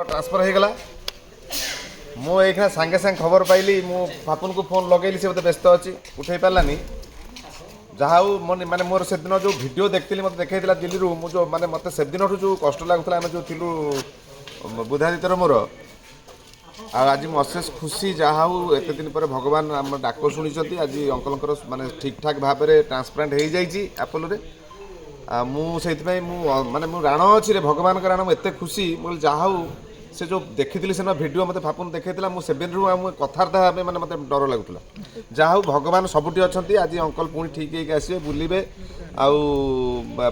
Transfer हो गला मु एक सांगे सांगे खबर पाइली मु पापुन को फोन लगेली से मत व्यस्त अच्छी उठे पारानी जहाँ मन माने मोर से दिन जो वीडियो देखती मत देखा दिल्ली जो माने मत से दिन जो कष्ट लगुला आम जो थिलु बुधादितर मोर आज मु अशेष खुशी जहाँ एत दिन पर भगवान आम डाक शुणी आज अंकल माने ठीक ठाक भाव में ट्रांसप्लांट हो जाइए आपोलो मुझे माने मु राण अच्छी रे भगवान राण मुझे खुशी मुझे जहाँ से जो देखी से भिडियो मत फापुन देखा मुझे मुझे कथबार्ता मैंने मत डर लगुला जहाँ भगवान सबुठी अच्छा आज अंकल पुणी ठीक है आसवे बुलवे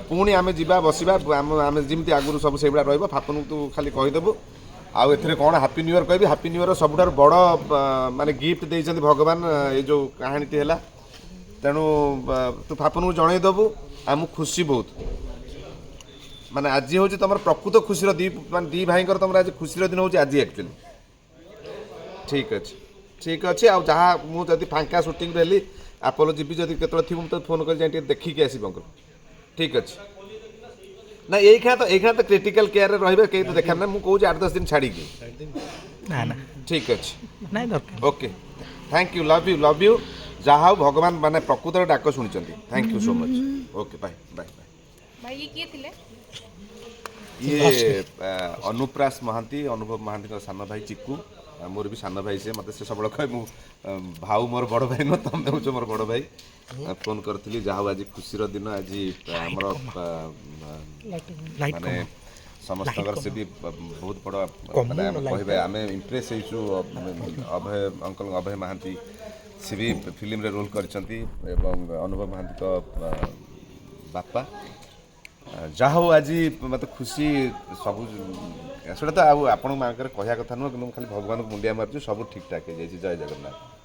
पुणी आम जा बसवा आम जमी आगुरी सब से भाया फापुन तू खाली कहीदेबू आउ ए कौन हापी न्यू इयर कहि हापी न्यू इयर सब बड़ माने गिफ्ट देते भगवान ये जो कहानी है तेणु तू फापुन को जनईदेबू आम खुशी बहुत माने आज हूँ तुम प्रकृत खुशी दी भाई तुम आज खुशी दिन हूँ आज एक्चुअली ठीक अच्छे आ जहाँ मुझे फांका सुटिंग हेली आपोलो जी जब केत थी मुझे फोन कर देखिकी आसब अंकल ठीक अच्छे ना यही तो क्रिटिकल केयर रे कहीं तो देखा ना मुझे 8-10 दिन छाड़ी ना ना ठीक अच्छे नहीं दरकार okay thank you love you जहाँ भगवान माने प्रकृत डाक शुणी thank you so much okay bye bye भाई ये किए थिले ये अनुप्रास महांती अनुभव महांती सान भाई चिक्कू मोर भी सान भाई से मत से सब कहे मु भाऊ मोर बड़ भाई न तुम हूँ मोर बड़ भाई फोन करी जहाँ आज खुशी दिन आज आमर माने समस्त से भी बहुत बड़ माने कहे आम इम्प्रेस हो अभय अंकल अभय महांती सी भी फिल्म रे रोल कर अनुभव महांती बापा जहाँ आज मत खुशी सब सेटा तो आपण कहया कथा नुह कि खाली भगवान को मुंडिया मार्चु सब ठीक ठाक हो जय जगन्नाथ।